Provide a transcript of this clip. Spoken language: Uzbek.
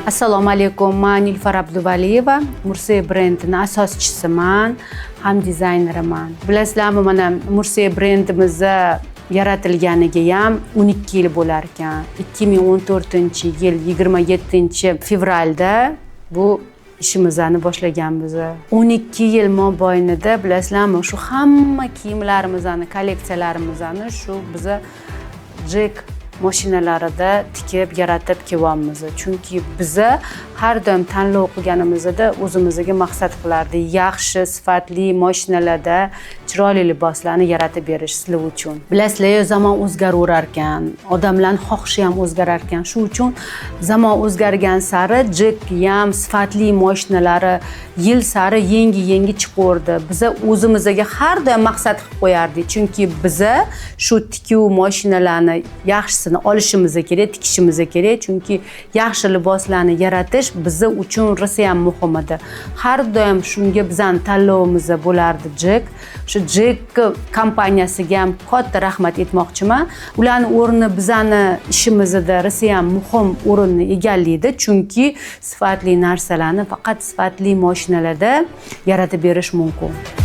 Assalomu alaykum, men Nilufar Abduvaliyeva, Mursiya brendining asoschisiman, ham dizayneriman. Bilasizlarmi, mana Mursiya brendimizni yaratilganiga ham 12 yil bo'lar ekan. 2014-yil 27-fevralda bu ishimizni boshlaganmiz. 12 yil mobaynida bilasizlarmi, shu hamma kiyimlarimizni, kolleksiyalarimizni shu biza Jack mashinalarida tikib, yaratib kelyapmiz. Chunki biza har doim tanlov qilganimizda o'zimizga maqsad qilardik. Yaxshi, sifatli mashinalarda chiroyli liboslarni yaratib berish sizlar uchun. Bilasizlar, zamon o'zgarar ekan, odamlarning xohishi ham o'zgarar ekan. Shu uchun zamon o'zgargan sari Jack ham sifatli mashinalari yil sari yangi chiqardi. Biza o'zimizga har doim maqsad qilib qo'yardik. Chunki biza shu tikuv mashinalarni yaxshi olishimiz kerak, tikishimiz kerak. Chunki yaxshi liboslarni yaratish biza uchun rosa ham muhim edi. Har doim shunga bizning tanlovimiz bo'lardi Jack. Shu Jack kompaniyasiga ham katta rahmat aytmoqchiman. Ularning o'rni bizning ishimizda rosa ham muhim o'rinni egallaydi. Chunki sifatli narsalarni faqat sifatli mashinalarda yaratib berish mumkin.